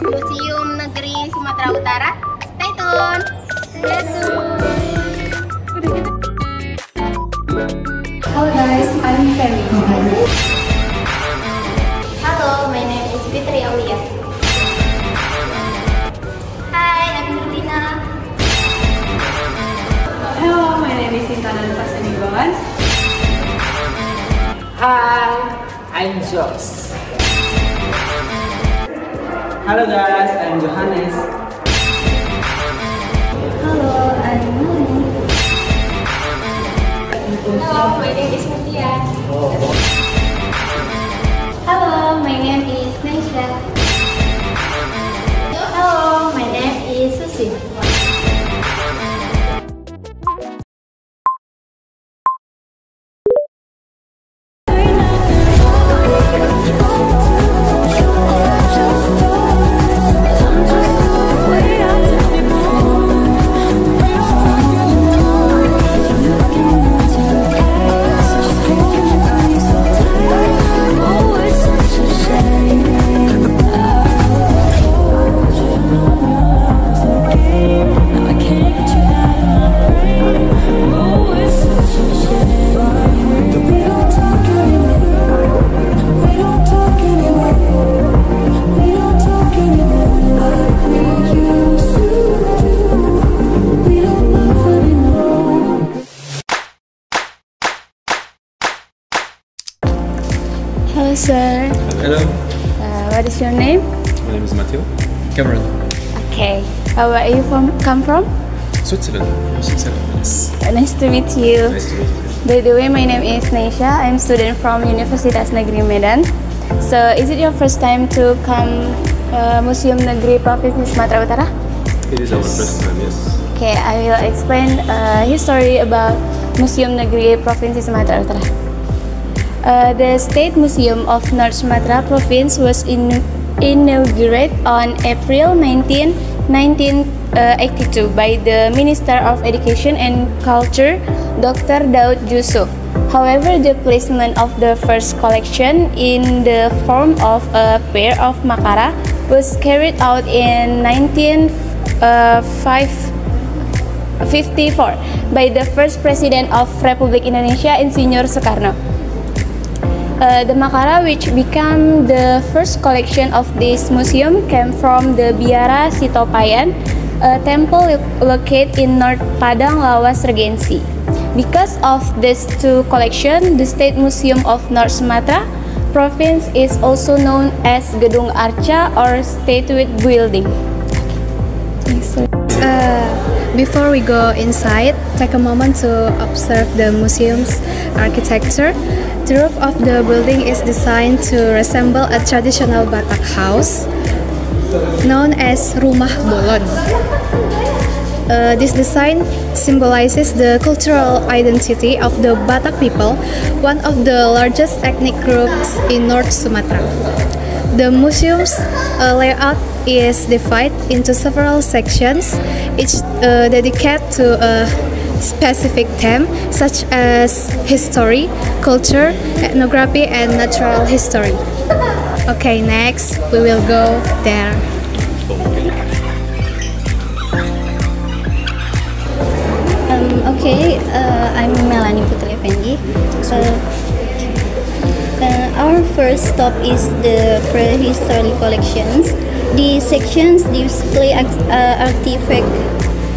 Museum Negeri Sumatera Utara. Stay tune. Hello guys, I'm Ferry. Halo, my name is Fitri Aulia. Hai, I'm Nurdina. Hello, my name is Intan Fasanibawan. Hi, I'm Josh. Halo guys, I'm Johannes. Hello, I'm Nuni. Hello, my name is Mutia. Hello, my name is Naisha. Hello, my name is Susi. Hello sir. Hello, What is your name? my name is Matteo. Cameron, Okay. Where are you come from? Switzerland. Switzerland, yes. Nice to meet you. Nice to meet you. By the way, my name is Naisha. I'm student from Universitas Negeri Medan. So, is it your first time to come Museum Negeri Provinsi Sumatera Utara? It is our first time, yes. Okay, I will explain history about Museum Negeri Provinsi Sumatera Utara. The State Museum of North Sumatra Province was inaugurated on April 19, 1982 by the Minister of Education and Culture, Dr. Daud Yusuf. However, the placement of the first collection in the form of a pair of makara was carried out in 1954 by the first President of Republik Indonesia, Insinyur Soekarno. The makara, which became the first collection of this museum, came from the Biara Sitopayan, a temple located in North Padang, Lawas, Regency. Because of these two collections, the State Museum of North Sumatra Province is also known as Gedung Arca or Statue Building. Before we go inside, take a moment to observe the museum's architecture. The roof of the building is designed to resemble a traditional Batak house known as Rumah Bolon. This design symbolizes the cultural identity of the Batak people, one of the largest ethnic groups in North Sumatra. The museum's layout is divided into several sections, each dedicated to a specific theme such as history, culture, ethnography, and natural history. Okay, next we will go there. I'm Melanie Putri Effendi. Our first stop is the prehistory collections. These sections display artifacts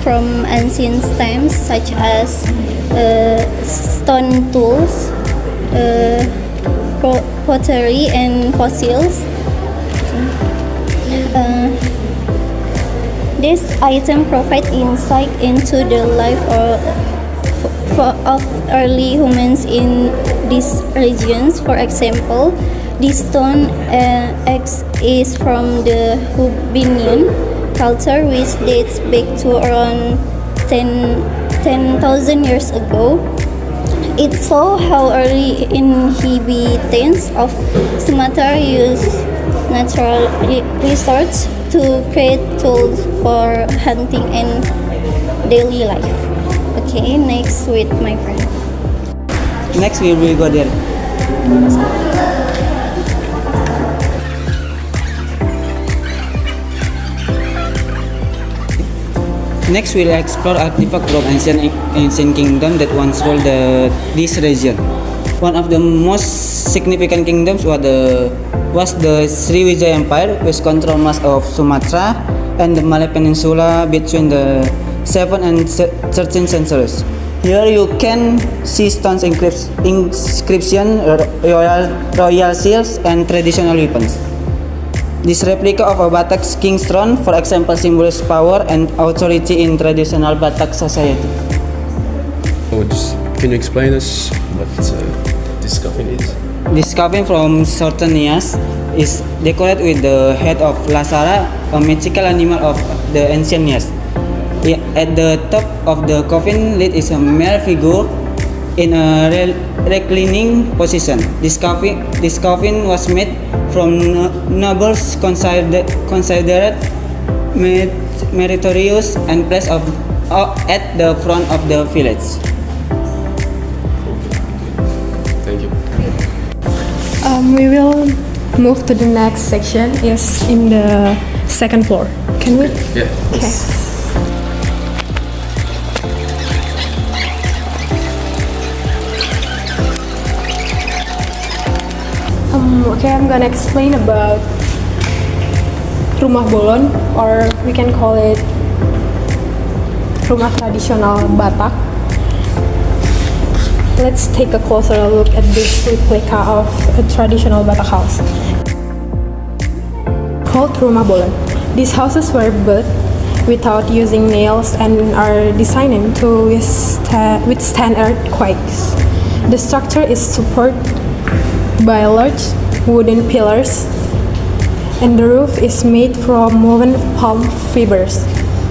from ancient times such as stone tools, pottery, and fossils. This item provides insight into the life of early humans in these regions. For example, this stone axe is from the Hubinian culture, which dates back to around 10,000 years ago. It shows how early inhabitants of Sumatra used natural resources to create tools for hunting and daily life. Okay, next with my friend. Next we will go there. Next, we'll explore artifacts from ancient kingdom that once ruled this region. One of the most significant kingdoms was the Sriwijaya Empire, which controlled much of Sumatra and the Malay Peninsula between the 7th and 13th centuries. Here you can see stones inscription, royal seals, and traditional weapons. This replica of a Batak king's throne, for example, symbolizes power and authority in traditional Batak society. Can you explain us what this coffin is? This coffin from Southern Nias is decorated with the head of Lasara, a mythical animal of the ancient Nias. At the top of the coffin lid is a male figure in a reclining position. This coffin was made from nobles considered meritorious and placed at the front of the village. Thank you. We will move to the next section. Is in the second floor. Can we? Yeah. Okay. Okay, I'm gonna explain about Rumah Bolon, or we can call it Rumah Tradisional Batak. Let's take a closer look at this replica of a traditional Batak house called Rumah Bolon. These houses were built without using nails and are designed to withstand earthquakes. The structure is supported by large wooden pillars, and the roof is made from woven palm fibers.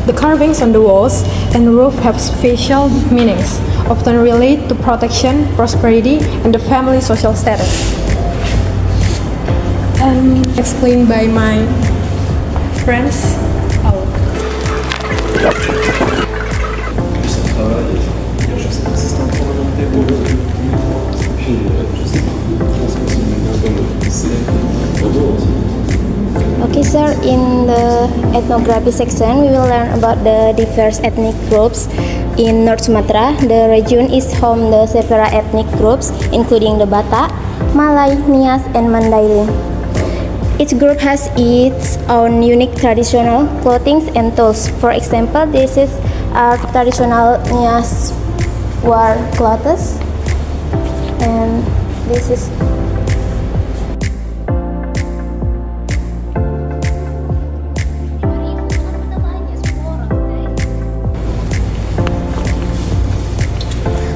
The carvings on the walls and roof have special meanings, often relate to protection, prosperity, and the family social status. And explained by my friends. Okay, sir, in the ethnography section, we will learn about the diverse ethnic groups in North Sumatra. The region is home to several ethnic groups, including the Batak, Malay, Nias, and Mandailing. Each group has its own unique traditional clothing and tools. For example, this is our traditional Nias war clothes, and this is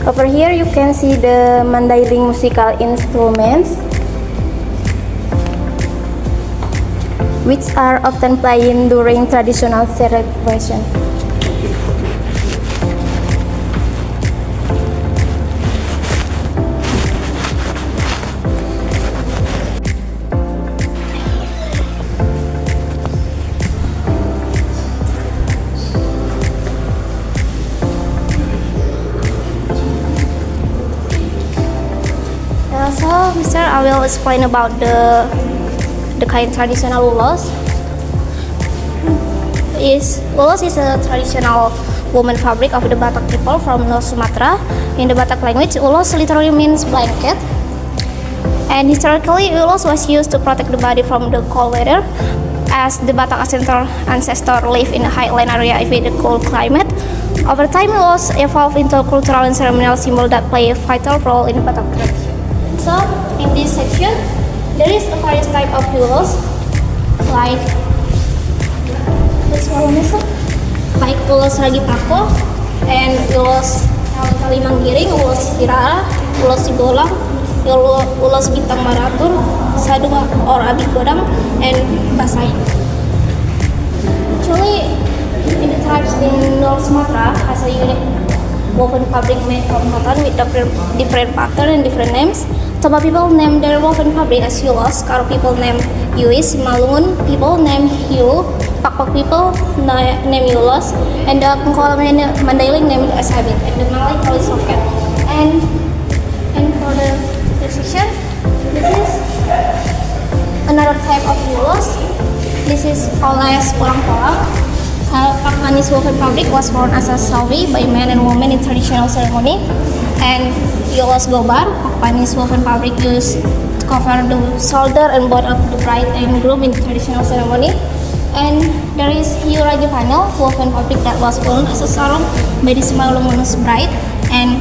over here. You can see the Mandailing musical instruments, which are often played during traditional celebration. So, Mister, I will explain about the kind traditional ulos. Ulos is a traditional woven fabric of the Batak people from North Sumatra. In the Batak language, ulos literally means blanket. And historically, ulos was used to protect the body from the cold weather, as the Batak ancestor lived in a highland area with a cold climate. Over time, ulos evolved into a cultural and ceremonial symbol that play a vital role in Batak tradition. So, in this section, there is a various type of ulos, like this one is like ulos ragi pako, and ulos kali manggiring, ulos irara, ulos sibolang, ulos bintang maratur, sadung or abi godang, and basai. Actually, in the tribes in North Sumatra has a unique woven fabric made from cotton with different pattern and different names. Toba people name their woven fabric as ulos, Karo people name Yuis, Malungun people name Hiu, Pakpak people name ulos, and the Pengkolan Mandailing named as habit, and the Malay call it soket. And for the precision, this is another type of ulos. This is called as polang-polang. Pakpanis woven fabric was worn as a sawi by men and women in traditional ceremony, and Yolos Gobar, Pakpanis woven fabric used to cover the shoulder and body of the bride and groom in traditional ceremony. And there is Hiu Raja Panel, woven fabric that was worn as a sarong by the Simalungun's bride, and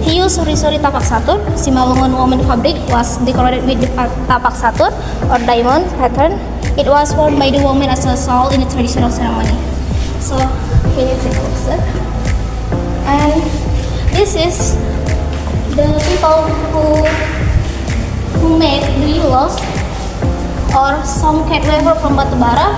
Hiu Suri Suri Tapak Satur, Simalungun woven fabric was decorated with the tapak satur or diamond pattern. It was worn by the woman as a shawl in the traditional ceremony. So, can you take a closer? And this is the people who made the yulos or songket weaver from Batubara.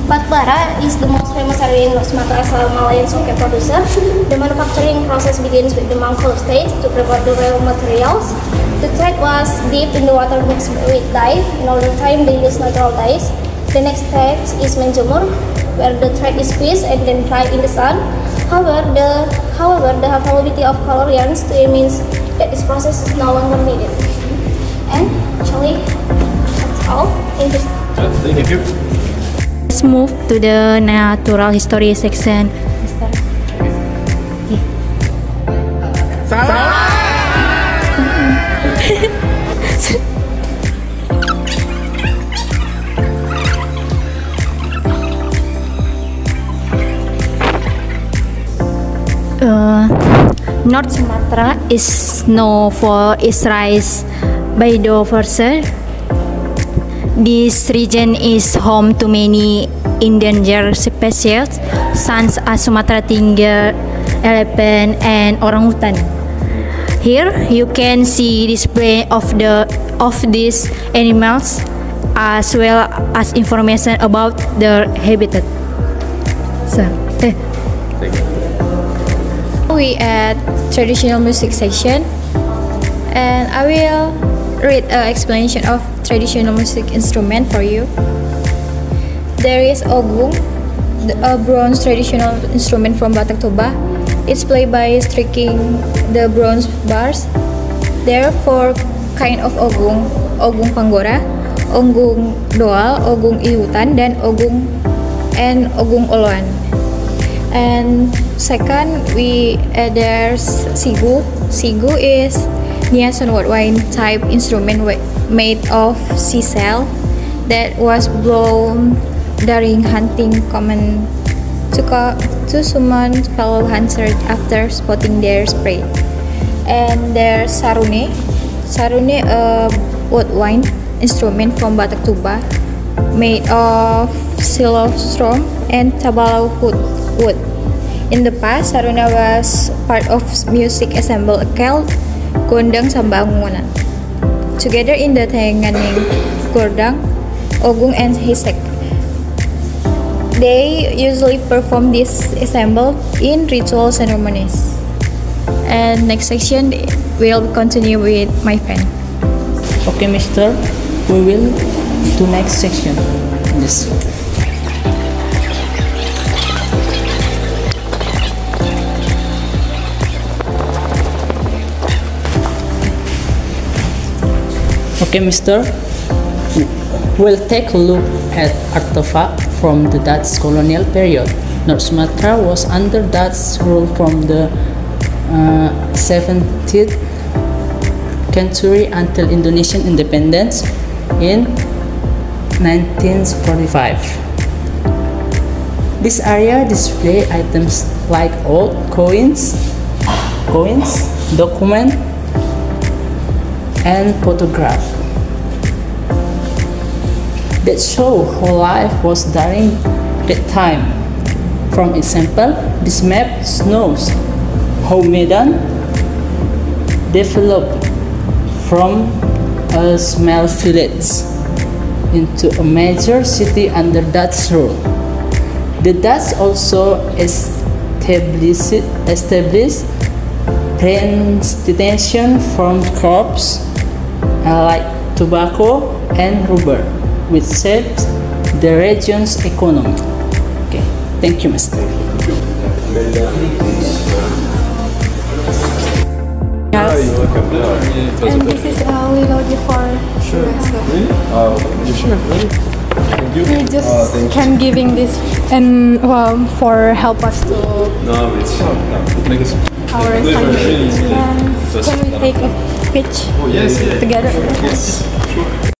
Batubara is the most famous area in North Sumatra as a Malayan songket producer. The manufacturing process begins with the mangkul stage to prepare the raw materials. The thread was dipped in the water mixed with dye. In older time, they used natural dyes. The next stage is menjemur, where the thread is pieced and then dried in the sun. However, the availability of color yarns today means that this process is no longer needed. And actually, that's all. Thank you. Thank you. Let's move to the natural history section. North Sumatra is known for its rice biodiversity. This region is home to many endangered species such as Sumatra tiger, elephant, and orangutan. Here you can see display of these animals as well as information about their habitat. We at traditional music section, and I will read an explanation of traditional music instrument for you. There is ogung, a bronze traditional instrument from Batak Toba. It's played by striking the bronze bars. There are four kind of ogung: ogung panggora, ogung doal, ogung ihutan, dan ogung oloan. And second, there's sigu. Sigu is Niasan woodwind type instrument made of seashell that was blown during hunting, common to summon fellow hunters after spotting their prey. And there's sarune. Sarune, a woodwind instrument from Batak Toba made of silostrum and tabalau wood. In the past, saruna was part of music ensemble called Gondang Sambangunan. Together in the Tenganing Gordang, Ogung and Hisek. They usually perform this ensemble in ritual ceremonies. And next section will continue with my friend. Okay, Mister, we will to next section. Yes. Okay, Mister, we'll take a look at artifacts from the Dutch colonial period. North Sumatra was under Dutch rule from the 17th century until Indonesian independence in 1945. This area displays items like old coins, documents, and photographs that show how life was during that time. For example, this map shows how Medan developed from a small village into a major city under Dutch rule. The Dutch also established plantation from crops like tobacco and rubber, which shaped the region's economy. Okay, thank you, Mr. Yes. you're welcome. Yeah, And this is a little gift for sure. Really? You sure? Really? Thank you. we just thank can giving this and for help us to No, it's make us. our assignment. And can we take a pitch Oh yes, yeah. together? Yes. Sure.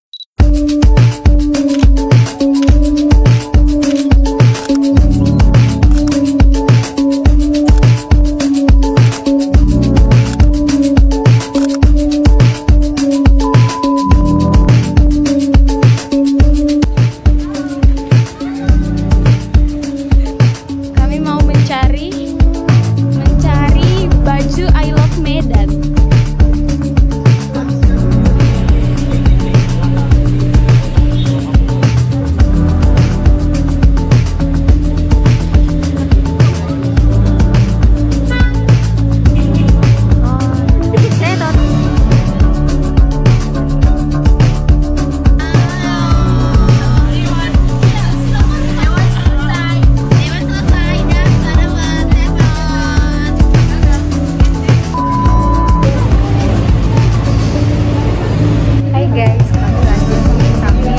Kami mau mencari baju I Love Medan. Hai guys, kami lagi sambil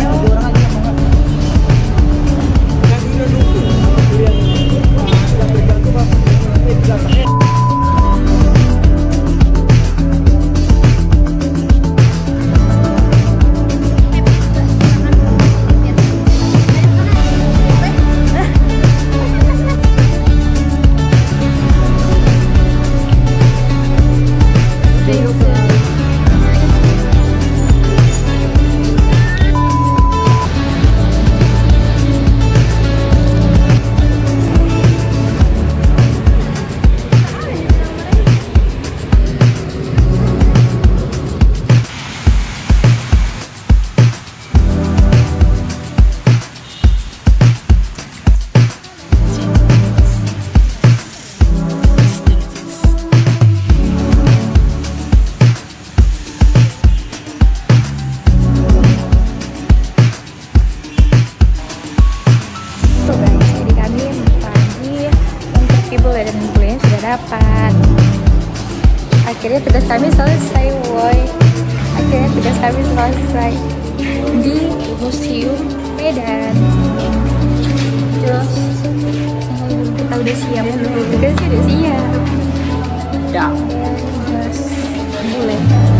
tuh guys, jadi kami pagi untuk keyboard dan influence sudah dapat. Akhirnya tugas kami selesai, woy. Akhirnya tugas kami selesai di Museum Medan. Terus kita udah siap, tugasnya udah siap. Ya, terus boleh.